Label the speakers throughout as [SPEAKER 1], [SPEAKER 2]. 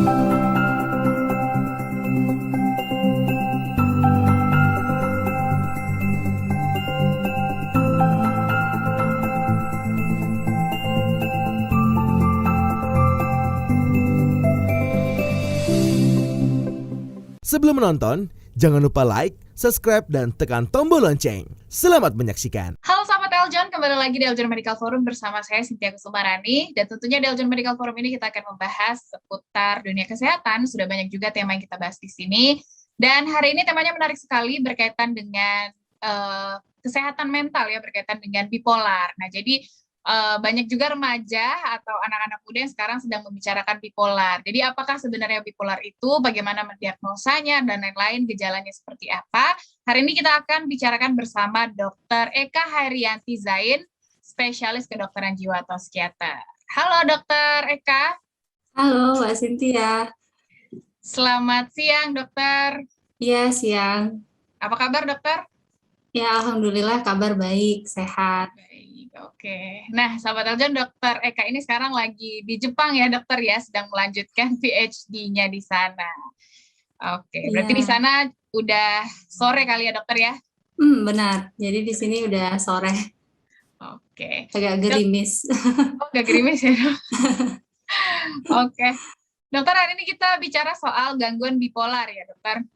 [SPEAKER 1] Sebelum menonton, jangan lupa like, subscribe, dan tekan tombol lonceng. Selamat menyaksikan.
[SPEAKER 2] Halo sahabat Eljon, kembali lagi di Eljon Medical Forum bersama saya Cynthia Kusumarani. Dan tentunya di Eljon Medical Forum ini kita akan membahas seputar dunia kesehatan. Sudah banyak juga tema yang kita bahas di sini. Dan hari ini temanya menarik sekali berkaitan dengan kesehatan mental ya, berkaitan dengan bipolar. Nah, jadi banyak juga remaja atau anak-anak muda yang sekarang sedang membicarakan bipolar. Jadi apakah sebenarnya bipolar itu, bagaimana mendiagnosanya, dan lain-lain, gejalanya seperti apa? Hari ini kita akan bicarakan bersama Dr. Eka Hairianti Zain, spesialis kedokteran jiwa atau psikiater. Halo Dr. Eka.
[SPEAKER 3] Halo Mbak Cynthia.
[SPEAKER 2] Selamat siang dokter.
[SPEAKER 3] Iya, siang.
[SPEAKER 2] Apa kabar dokter?
[SPEAKER 3] Ya, alhamdulillah kabar baik, sehat.
[SPEAKER 2] Baik. Oke, nah sahabat Eljon, Dokter Eka ini sekarang lagi di Jepang ya dokter ya, sedang melanjutkan PhD-nya di sana. Oke, berarti di sana udah sore kali ya dokter ya?
[SPEAKER 3] Benar, jadi di sini udah sore.
[SPEAKER 2] Oke.
[SPEAKER 3] Agak gerimis.
[SPEAKER 2] Oh, agak gerimis ya dok? Oke, dokter hari ini kita bicara soal gangguan bipolar ya dokter?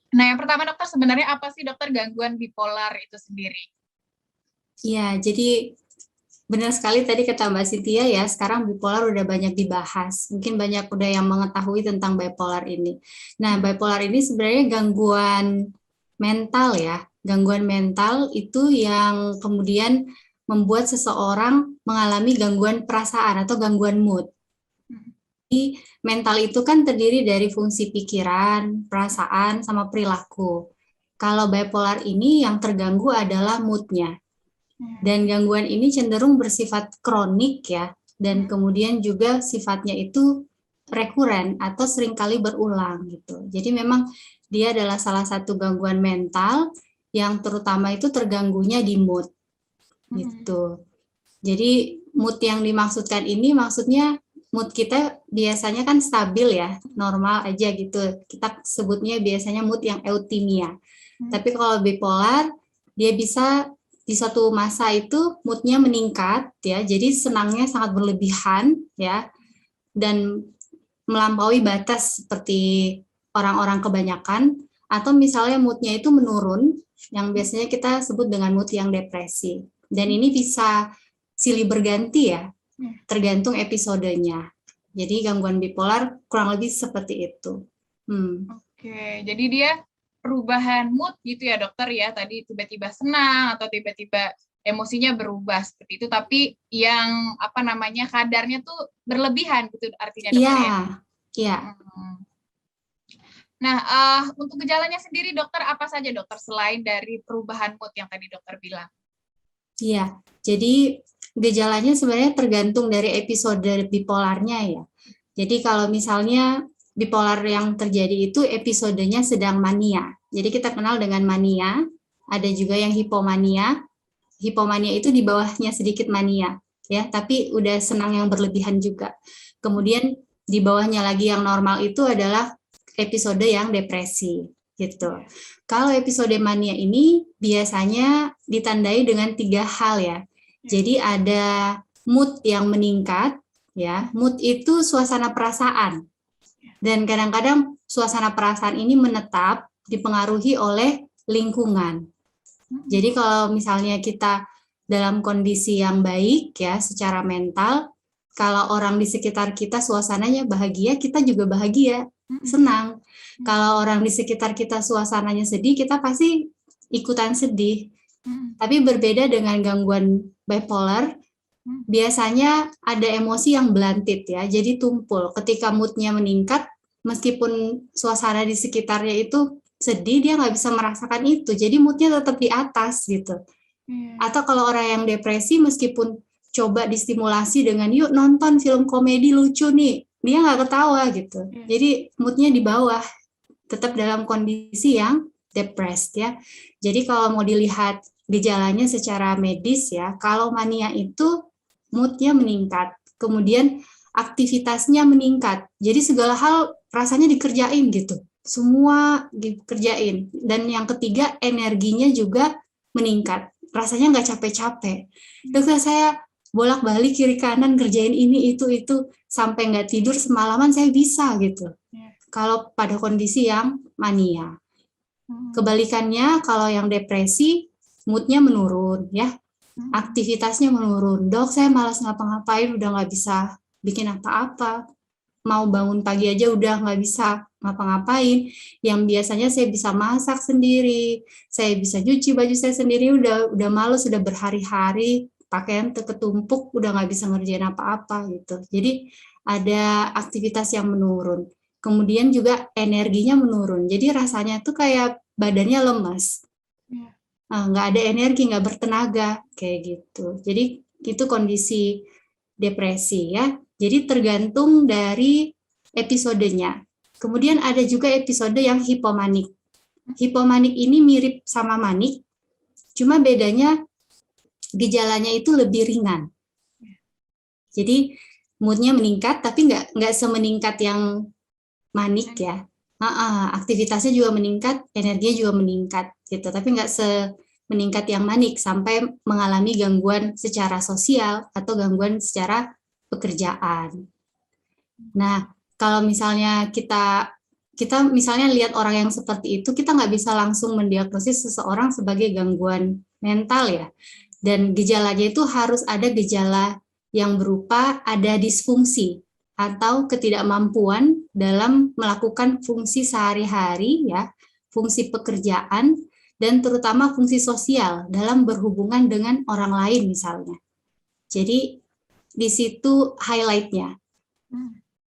[SPEAKER 2] Nah yang pertama dokter, sebenarnya apa sih dokter gangguan bipolar itu sendiri?
[SPEAKER 3] Ya, jadi benar sekali tadi kata Mbak Cynthia ya, sekarang bipolar udah banyak dibahas. Mungkin banyak udah yang mengetahui tentang bipolar ini. Nah, bipolar ini sebenarnya gangguan mental ya. Gangguan mental itu yang kemudian membuat seseorang mengalami gangguan perasaan atau gangguan mood. Jadi, mental itu kan terdiri dari fungsi pikiran, perasaan, sama perilaku. Kalau bipolar ini yang terganggu adalah mood-nya. Dan gangguan ini cenderung bersifat kronik ya, dan kemudian juga sifatnya itu rekuren atau seringkali berulang gitu. Jadi memang dia adalah salah satu gangguan mental yang terutama itu terganggunya di mood gitu. Jadi mood yang dimaksudkan ini maksudnya mood kita biasanya kan stabil ya, normal aja gitu. Kita sebutnya biasanya mood yang eutimia. Tapi kalau bipolar dia bisa di suatu masa itu moodnya meningkat ya, jadi senangnya sangat berlebihan ya, dan melampaui batas seperti orang-orang kebanyakan, atau misalnya moodnya itu menurun, yang biasanya kita sebut dengan mood yang depresi. Dan ini bisa silih berganti ya, tergantung episodenya. Jadi gangguan bipolar kurang lebih seperti itu.
[SPEAKER 2] Oke, jadi dia perubahan mood gitu ya dokter ya, tadi tiba-tiba senang atau tiba-tiba emosinya berubah seperti itu, tapi yang apa namanya kadarnya tuh berlebihan gitu artinya dokter ya?
[SPEAKER 3] Iya.
[SPEAKER 2] Nah, untuk gejalanya sendiri dokter apa saja dokter selain dari perubahan mood yang tadi dokter bilang?
[SPEAKER 3] Iya, jadi gejalanya sebenarnya tergantung dari episode bipolarnya ya. Jadi kalau misalnya bipolar yang terjadi itu episodenya sedang mania. Jadi kita kenal dengan mania, ada juga yang hipomania. Hipomania itu di bawahnya sedikit mania, ya, tapi udah senang yang berlebihan juga. Kemudian di bawahnya lagi yang normal itu adalah episode yang depresi, gitu. Kalau episode mania ini biasanya ditandai dengan 3 hal ya. Jadi ada mood yang meningkat, ya. Mood itu suasana perasaan. Dan kadang-kadang suasana perasaan ini menetap dipengaruhi oleh lingkungan. Jadi kalau misalnya kita dalam kondisi yang baik ya secara mental, kalau orang di sekitar kita suasananya bahagia, kita juga bahagia, senang. Kalau orang di sekitar kita suasananya sedih, kita pasti ikutan sedih. Tapi berbeda dengan gangguan bipolar, biasanya ada emosi yang blunted ya, jadi tumpul. Ketika moodnya meningkat, meskipun suasana di sekitarnya itu sedih, dia nggak bisa merasakan itu, jadi moodnya tetap di atas gitu. Atau kalau orang yang depresi, meskipun coba distimulasi dengan yuk nonton film komedi lucu nih, dia nggak ketawa gitu. Jadi moodnya di bawah, tetap dalam kondisi yang depressed ya. Jadi kalau mau dilihat gejalanya secara medis ya, kalau mania itu moodnya meningkat, kemudian aktivitasnya meningkat. Jadi segala hal rasanya dikerjain gitu. Semua dikerjain. Dan yang ketiga, energinya juga meningkat. Rasanya nggak capek-capek. Dokter, saya bolak-balik kiri kanan kerjain ini itu sampai nggak tidur semalaman saya bisa gitu. Kalau pada kondisi yang mania. Kebalikannya, kalau yang depresi, moodnya menurun ya. Aktivitasnya menurun. Dok, saya malas ngapa-ngapain, udah nggak bisa bikin apa-apa. Mau bangun pagi aja udah nggak bisa ngapa-ngapain. Yang biasanya saya bisa masak sendiri, saya bisa cuci baju saya sendiri, udah malas, udah berhari-hari pakaian ketumpuk, udah nggak bisa ngerjain apa-apa gitu. Jadi ada aktivitas yang menurun. Kemudian juga energinya menurun. Jadi rasanya tuh kayak badannya lemas. Nggak ada energi, nggak bertenaga, kayak gitu. Jadi itu kondisi depresi ya. Jadi tergantung dari episodenya. Kemudian ada juga episode yang hipomanik. Hipomanik ini mirip sama manik, cuma bedanya gejalanya itu lebih ringan. Jadi moodnya meningkat, tapi nggak semeningkat yang manik ya. Aktivitasnya juga meningkat, energinya juga meningkat gitu, tapi nggak semeningkat yang manik sampai mengalami gangguan secara sosial atau gangguan secara pekerjaan. Nah, kalau misalnya kita misalnya lihat orang yang seperti itu, kita nggak bisa langsung mendiagnosis seseorang sebagai gangguan mental ya. Dan gejalanya itu harus ada gejala yang berupa ada disfungsi atau ketidakmampuan dalam melakukan fungsi sehari-hari ya, fungsi pekerjaan, dan terutama fungsi sosial dalam berhubungan dengan orang lain misalnya. Jadi di situ highlight-nya.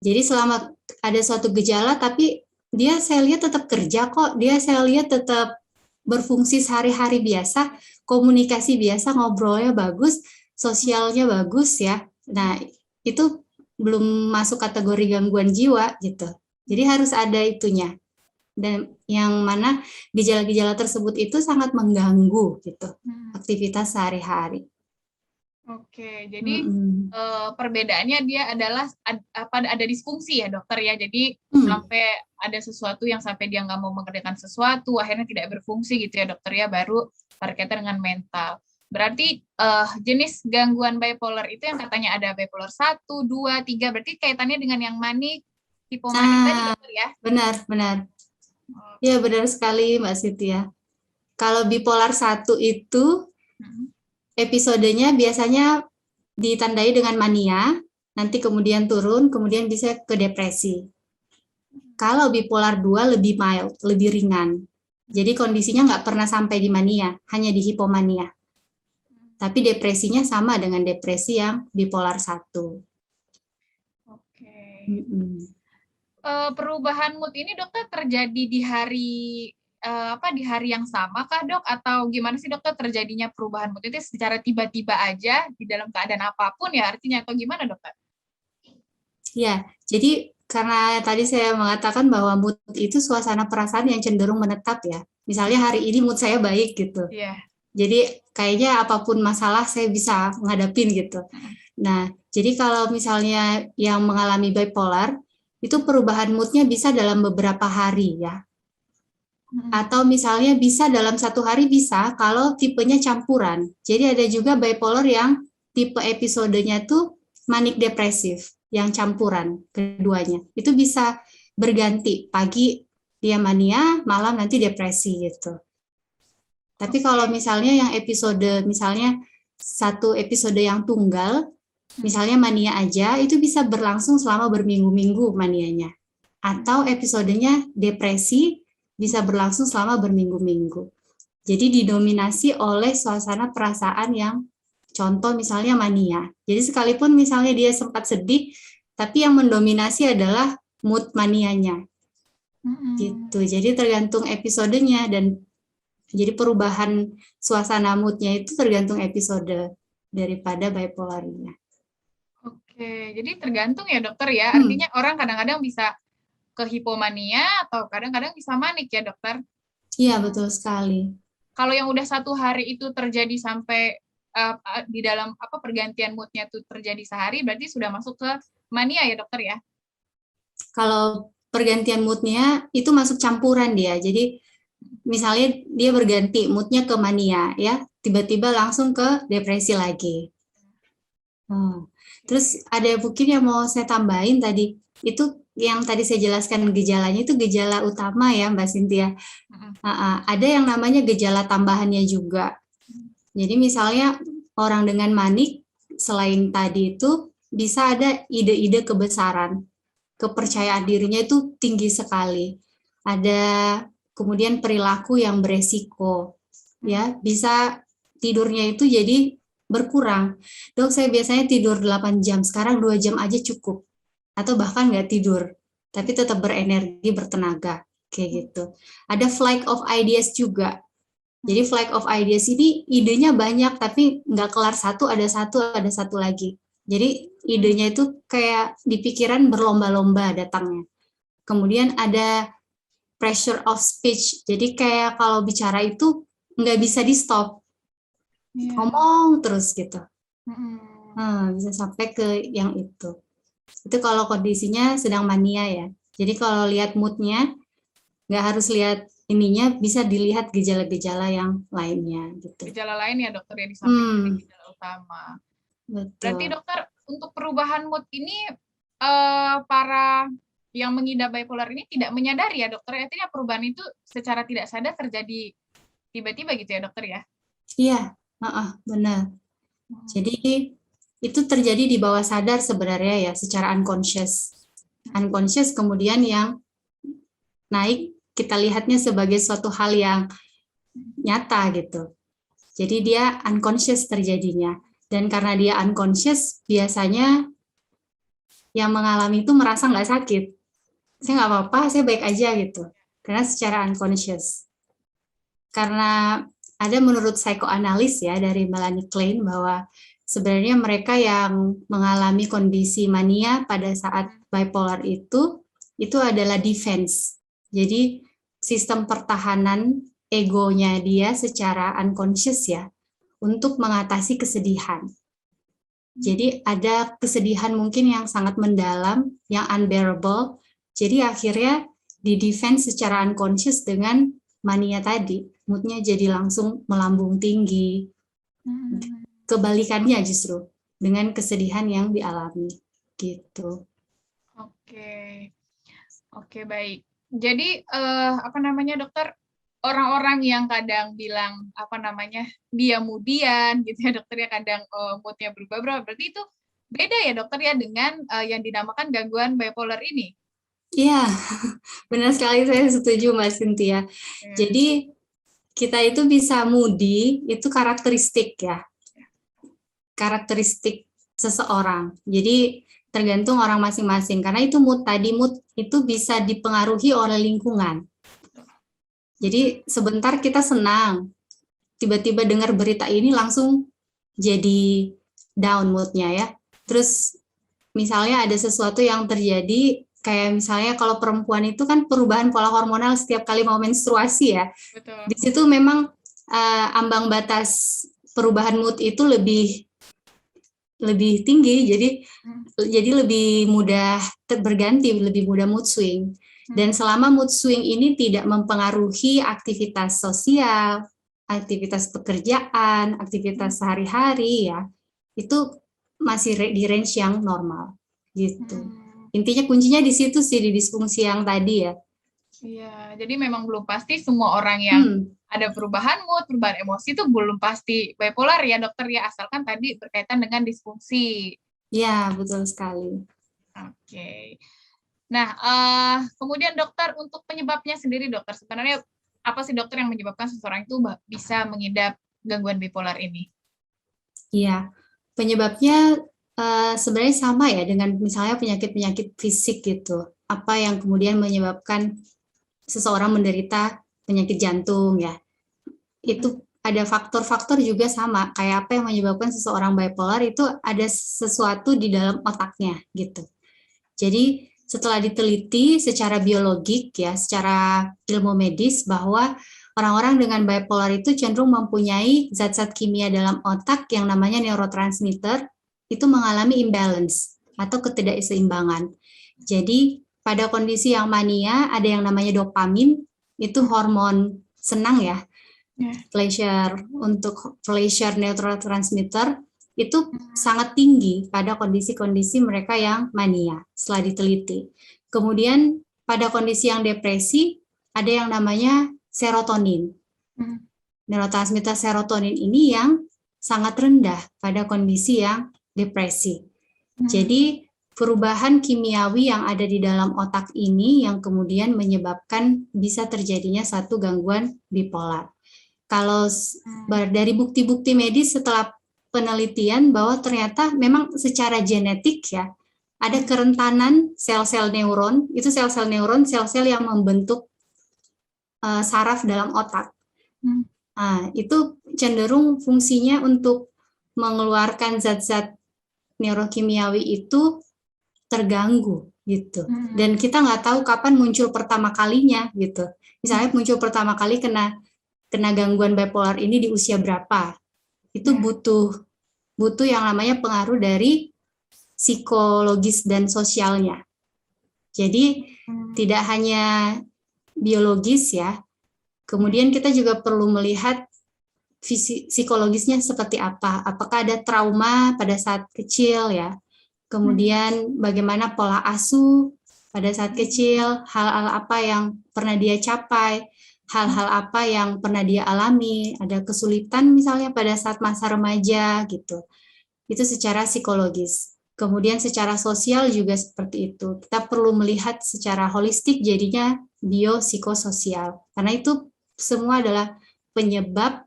[SPEAKER 3] Jadi selama ada suatu gejala, tapi dia saya lihat tetap kerja kok, dia saya lihat tetap berfungsi sehari-hari biasa, komunikasi biasa, ngobrolnya bagus, sosialnya bagus ya. Nah, itu belum masuk kategori gangguan jiwa gitu. Jadi harus ada itunya. Dan yang mana gejala-gejala tersebut itu sangat mengganggu gitu, aktivitas sehari-hari.
[SPEAKER 2] Oke, jadi perbedaannya dia adalah ada disfungsi ya dokter ya. Jadi sampai ada sesuatu yang sampai dia nggak mau mengerjakan sesuatu, akhirnya tidak berfungsi gitu ya dokter ya, baru berkaitan dengan mental. Berarti jenis gangguan bipolar itu yang katanya ada bipolar 1, 2, 3, berarti kaitannya dengan yang manik, hipomanik tadi dokter ya?
[SPEAKER 3] Benar. Ya benar sekali Mbak Siti ya. Kalau bipolar 1 itu episodenya biasanya ditandai dengan mania, nanti kemudian turun, kemudian bisa ke depresi. Kalau bipolar 2 lebih mild, lebih ringan. Jadi kondisinya nggak pernah sampai di mania, hanya di hipomania. Tapi depresinya sama dengan depresi yang bipolar 1.
[SPEAKER 2] Oke. Perubahan mood ini dokter terjadi di hari di hari yang sama kah dok, atau gimana sih dokter terjadinya perubahan mood itu secara tiba-tiba aja di dalam keadaan apapun ya artinya, atau gimana dokter?
[SPEAKER 3] Ya, jadi karena tadi saya mengatakan bahwa mood itu suasana perasaan yang cenderung menetap ya. Misalnya hari ini mood saya baik gitu.
[SPEAKER 2] Iya.
[SPEAKER 3] Jadi kayaknya apapun masalah saya bisa ngadapin gitu. Nah, jadi kalau misalnya yang mengalami bipolar, itu perubahan moodnya bisa dalam beberapa hari ya. Atau misalnya bisa dalam satu hari bisa kalau tipenya campuran. Jadi ada juga bipolar yang tipe episodenya tuh manik depresif, yang campuran keduanya. Itu bisa berganti, pagi dia mania, malam nanti depresi gitu. Tapi kalau misalnya yang episode, misalnya satu episode yang tunggal, misalnya mania aja, itu bisa berlangsung selama berminggu-minggu manianya. Atau episodenya depresi, bisa berlangsung selama berminggu-minggu. Jadi didominasi oleh suasana perasaan yang, contoh misalnya mania. Jadi sekalipun misalnya dia sempat sedih, tapi yang mendominasi adalah mood manianya. Gitu. Jadi tergantung episodenya, dan jadi perubahan suasana moodnya itu tergantung episode daripada bipolarnya.
[SPEAKER 2] Oke, jadi tergantung ya dokter ya. Artinya orang kadang-kadang bisa ke hipomania atau kadang-kadang bisa manik ya dokter?
[SPEAKER 3] Iya, betul sekali.
[SPEAKER 2] Kalau yang udah satu hari itu terjadi sampai di dalam pergantian moodnya itu terjadi sehari, berarti sudah masuk ke mania ya dokter ya?
[SPEAKER 3] Kalau pergantian moodnya itu masuk campuran dia. Jadi misalnya dia berganti moodnya ke mania ya, tiba-tiba langsung ke depresi lagi. Terus ada mungkin yang mau saya tambahin tadi, itu yang tadi saya jelaskan gejalanya itu gejala utama ya Mbak Cynthia. Ada yang namanya gejala tambahannya juga. Jadi misalnya orang dengan manik selain tadi itu bisa ada ide-ide kebesaran, kepercayaan dirinya itu tinggi sekali. Ada kemudian perilaku yang beresiko, ya bisa tidurnya itu jadi berkurang. Dok, saya biasanya tidur 8 jam, sekarang 2 jam aja cukup. Atau bahkan nggak tidur, tapi tetap berenergi, bertenaga. Kayak gitu. Ada flight of ideas juga. Jadi flight of ideas ini idenya banyak, tapi nggak kelar satu, ada satu lagi. Jadi idenya itu kayak di pikiran berlomba-lomba datangnya. Kemudian ada pressure of speech. Jadi kayak kalau bicara itu nggak bisa di-stop. Ngomong terus gitu. Bisa sampai ke yang itu. Itu kalau kondisinya sedang mania ya. Jadi kalau lihat moodnya, nggak harus lihat ininya, bisa dilihat gejala-gejala yang lainnya gitu.
[SPEAKER 2] Gejala lain ya dokter ya, di samping gejala utama.
[SPEAKER 3] Betul.
[SPEAKER 2] Berarti dokter, untuk perubahan mood ini para yang mengidap bipolar ini tidak menyadari ya dokter, artinya perubahan itu secara tidak sadar terjadi tiba-tiba gitu ya dokter ya?
[SPEAKER 3] Iya, benar. Jadi itu terjadi di bawah sadar sebenarnya ya, secara unconscious. Unconscious kemudian yang naik kita lihatnya sebagai suatu hal yang nyata gitu. Jadi dia unconscious terjadinya. Dan karena dia unconscious, biasanya yang mengalami itu merasa nggak sakit. Saya nggak apa-apa, saya baik aja gitu. Karena secara unconscious. Karena ada menurut psikoanalis ya dari Melanie Klein bahwa sebenarnya mereka yang mengalami kondisi mania pada saat bipolar itu adalah defense. Jadi sistem pertahanan egonya dia secara unconscious ya untuk mengatasi kesedihan. Jadi ada kesedihan mungkin yang sangat mendalam, yang unbearable. Jadi akhirnya di defense secara unconscious dengan mania tadi, moodnya jadi langsung melambung tinggi. Kebalikannya justru dengan kesedihan yang dialami gitu.
[SPEAKER 2] Oke, baik. Jadi dokter, orang-orang yang kadang bilang dia moodian gitu ya dokter ya, kadang moodnya berubah-ubah, berarti itu beda ya dokter ya dengan yang dinamakan gangguan bipolar ini?
[SPEAKER 3] Iya, benar sekali, saya setuju Mbak Cynthia. Jadi kita itu bisa moody, itu karakteristik ya. Karakteristik seseorang. Jadi tergantung orang masing-masing, karena itu mood itu bisa dipengaruhi oleh lingkungan. Jadi sebentar kita senang, tiba-tiba dengar berita ini langsung jadi down moodnya ya. Terus misalnya ada sesuatu yang terjadi, kayak misalnya kalau perempuan itu kan perubahan pola hormonal setiap kali mau menstruasi ya.
[SPEAKER 2] Betul.
[SPEAKER 3] Di situ memang ambang batas perubahan mood itu lebih tinggi, jadi lebih mudah berganti, lebih mudah mood swing. Dan selama mood swing ini tidak mempengaruhi aktivitas sosial, aktivitas pekerjaan, aktivitas sehari-hari ya, itu masih di range yang normal gitu. Intinya kuncinya di situ sih, di disfungsi yang tadi ya.
[SPEAKER 2] Iya, jadi memang belum pasti semua orang yang ada perubahan mood, perubahan emosi itu belum pasti bipolar ya dokter ya, asalkan tadi berkaitan dengan disfungsi.
[SPEAKER 3] Iya, betul sekali.
[SPEAKER 2] Oke. Nah, kemudian dokter, untuk penyebabnya sendiri dokter, sebenarnya apa sih dokter yang menyebabkan seseorang itu bisa mengidap gangguan bipolar ini?
[SPEAKER 3] Iya, penyebabnya sebenarnya sama ya dengan misalnya penyakit-penyakit fisik gitu. Apa yang kemudian menyebabkan seseorang menderita penyakit jantung ya. Itu ada faktor-faktor juga sama, kayak apa yang menyebabkan seseorang bipolar itu ada sesuatu di dalam otaknya gitu. Jadi setelah diteliti secara biologik ya, secara ilmu medis, bahwa orang-orang dengan bipolar itu cenderung mempunyai zat-zat kimia dalam otak yang namanya neurotransmitter itu mengalami imbalance atau ketidakseimbangan. Jadi pada kondisi yang mania ada yang namanya dopamin, itu hormon senang ya, pleasure neurotransmitter itu sangat tinggi pada kondisi-kondisi mereka yang mania setelah diteliti. Kemudian pada kondisi yang depresi ada yang namanya serotonin. Neurotransmitter serotonin ini yang sangat rendah pada kondisi yang depresi. Jadi perubahan kimiawi yang ada di dalam otak ini yang kemudian menyebabkan bisa terjadinya satu gangguan bipolar. Kalau dari bukti-bukti medis setelah penelitian bahwa ternyata memang secara genetik ya, ada kerentanan sel-sel neuron, itu sel-sel neuron, sel-sel yang membentuk saraf dalam otak. Nah, itu cenderung fungsinya untuk mengeluarkan zat-zat neurokimiawi itu terganggu gitu. Dan kita nggak tahu kapan muncul pertama kalinya gitu. Misalnya muncul pertama kali kena gangguan bipolar ini di usia berapa. Itu butuh yang namanya pengaruh dari psikologis dan sosialnya. Jadi tidak hanya biologis ya, kemudian kita juga perlu melihat psikologisnya seperti apa. Apakah ada trauma pada saat kecil ya, kemudian bagaimana pola asuh pada saat kecil, hal-hal apa yang pernah dia capai, hal-hal apa yang pernah dia alami, ada kesulitan misalnya pada saat masa remaja gitu. Itu secara psikologis. Kemudian secara sosial juga seperti itu. Kita perlu melihat secara holistik jadinya biopsikososial. Karena itu semua adalah penyebab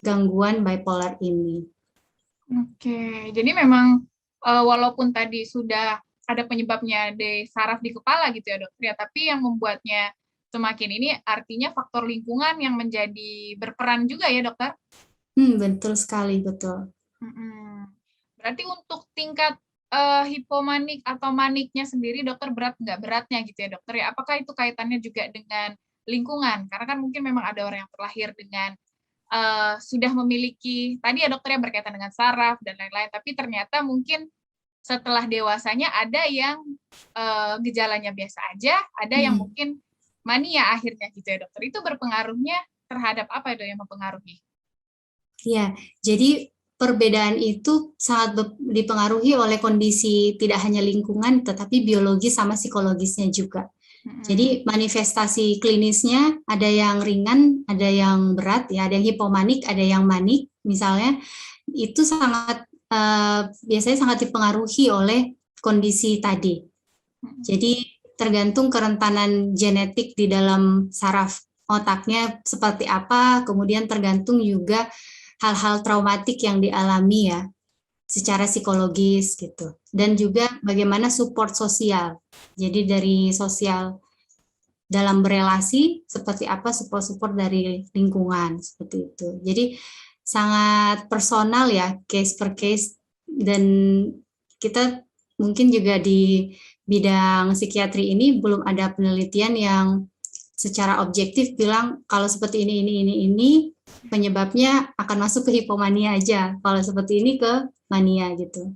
[SPEAKER 3] gangguan bipolar ini.
[SPEAKER 2] Oke, jadi memang walaupun tadi sudah ada penyebabnya di saraf di kepala gitu ya dokter ya, tapi yang membuatnya semakin ini artinya faktor lingkungan yang menjadi berperan juga ya dokter?
[SPEAKER 3] Betul sekali, betul.
[SPEAKER 2] Berarti untuk tingkat hipomanik atau maniknya sendiri dokter nggak beratnya gitu ya dokter ya? Apakah itu kaitannya juga dengan lingkungan? Karena kan mungkin memang ada orang yang terlahir dengan sudah memiliki, tadi ya dokter ya berkaitan dengan saraf dan lain-lain, tapi ternyata mungkin setelah dewasanya ada yang gejalanya biasa aja, ada yang mungkin mania akhirnya gitu ya dokter. Itu berpengaruhnya terhadap apa itu yang mempengaruhi?
[SPEAKER 3] Ya, jadi perbedaan itu sangat dipengaruhi oleh kondisi tidak hanya lingkungan, tetapi biologis sama psikologisnya juga. Jadi manifestasi klinisnya ada yang ringan, ada yang berat, ya, ada yang hipomanik, ada yang manik, misalnya itu sangat biasanya sangat dipengaruhi oleh kondisi tadi. Jadi tergantung kerentanan genetik di dalam saraf otaknya seperti apa, kemudian tergantung juga hal-hal traumatik yang dialami ya, secara psikologis gitu. Dan juga bagaimana support sosial. Jadi dari sosial dalam berelasi, seperti apa support dari lingkungan, seperti itu. Jadi sangat personal ya, case per case, dan kita mungkin juga di bidang psikiatri ini belum ada penelitian yang secara objektif bilang kalau seperti ini penyebabnya akan masuk ke hipomania aja, kalau seperti ini ke mania gitu.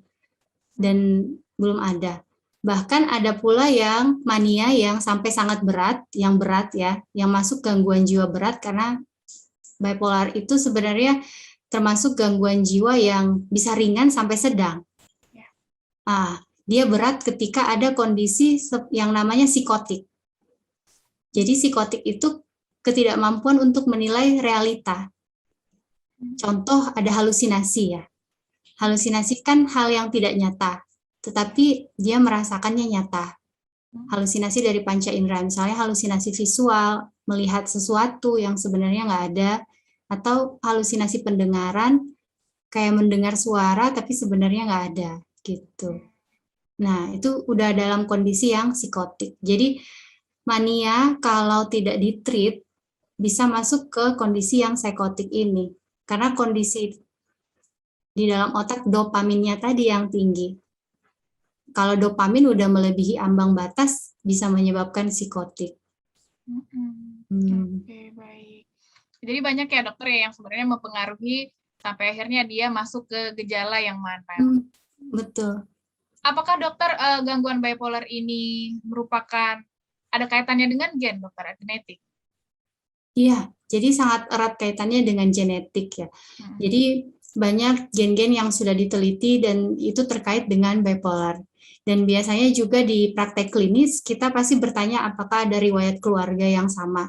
[SPEAKER 3] Dan belum ada. Bahkan ada pula yang mania yang sampai sangat berat, yang masuk gangguan jiwa berat, karena bipolar itu sebenarnya termasuk gangguan jiwa yang bisa ringan sampai sedang. Dia berat ketika ada kondisi yang namanya psikotik. Jadi psikotik itu ketidakmampuan untuk menilai realita. Contoh ada halusinasi ya. Halusinasi kan hal yang tidak nyata, tetapi dia merasakannya nyata. Halusinasi dari panca indera, misalnya halusinasi visual, melihat sesuatu yang sebenarnya nggak ada, atau halusinasi pendengaran, kayak mendengar suara tapi sebenarnya nggak ada, gitu. Nah, itu udah dalam kondisi yang psikotik. Jadi, mania kalau tidak ditreat, bisa masuk ke kondisi yang psikotik ini. Karena kondisi di dalam otak dopaminnya tadi yang tinggi. Kalau dopamin udah melebihi ambang batas, bisa menyebabkan psikotik.
[SPEAKER 2] Oke, baik. Jadi banyak ya dokter ya yang sebenarnya mempengaruhi sampai akhirnya dia masuk ke gejala yang mana.
[SPEAKER 3] Betul.
[SPEAKER 2] apakah dokter gangguan bipolar ini merupakan ada kaitannya dengan gen, dokter, genetik?
[SPEAKER 3] Iya, jadi sangat erat kaitannya dengan genetik ya. Jadi banyak gen-gen yang sudah diteliti dan itu terkait dengan bipolar. Dan biasanya juga di praktek klinis kita pasti bertanya apakah ada riwayat keluarga yang sama.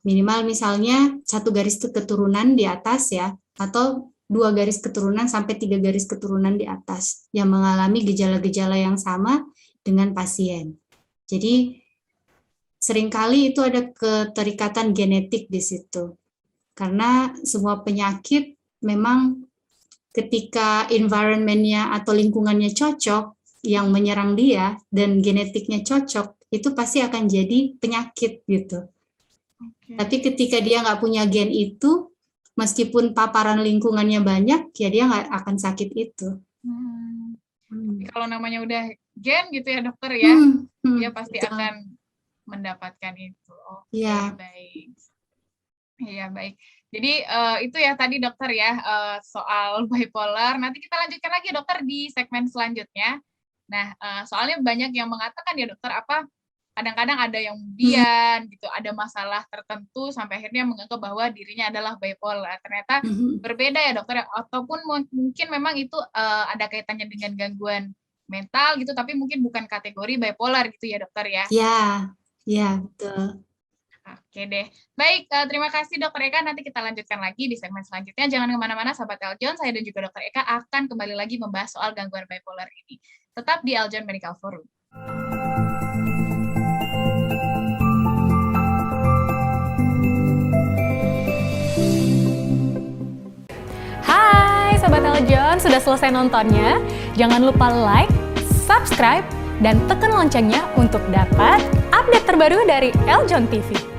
[SPEAKER 3] Minimal misalnya 1 garis keturunan di atas ya, atau 2 garis keturunan sampai 3 garis keturunan di atas yang mengalami gejala-gejala yang sama dengan pasien. Jadi seringkali itu ada keterikatan genetik di situ. Karena semua penyakit memang ketika environment-nya atau lingkungannya cocok yang menyerang dia dan genetiknya cocok, itu pasti akan jadi penyakit gitu. Tapi ketika dia nggak punya gen itu, meskipun paparan lingkungannya banyak, ya dia nggak akan sakit itu.
[SPEAKER 2] Kalau namanya udah gen gitu ya dokter ya, dia pasti
[SPEAKER 3] betul.
[SPEAKER 2] akan mendapatkan itu.
[SPEAKER 3] Iya.
[SPEAKER 2] Baik. Iya, baik. Jadi itu ya tadi dokter ya soal bipolar. Nanti kita lanjutkan lagi dokter di segmen selanjutnya. Nah, soalnya banyak yang mengatakan ya dokter kadang-kadang ada yang kemudian gitu, ada masalah tertentu sampai akhirnya menganggap bahwa dirinya adalah bipolar. Ternyata berbeda ya dokter, ataupun mungkin memang itu ada kaitannya dengan gangguan mental gitu, tapi mungkin bukan kategori bipolar gitu ya dokter ya.
[SPEAKER 3] Iya, betul.
[SPEAKER 2] Oke deh. Baik, terima kasih Dokter Eka. Nanti kita lanjutkan lagi di segmen selanjutnya. Jangan kemana-mana, sahabat Eljon. Saya dan juga Dokter Eka akan kembali lagi membahas soal gangguan bipolar ini. Tetap di Eljon Medical Forum.
[SPEAKER 4] Hai Sobat Eljon, sudah selesai nontonnya? Jangan lupa like, subscribe, dan tekan loncengnya untuk dapat update terbaru dari Eljon TV.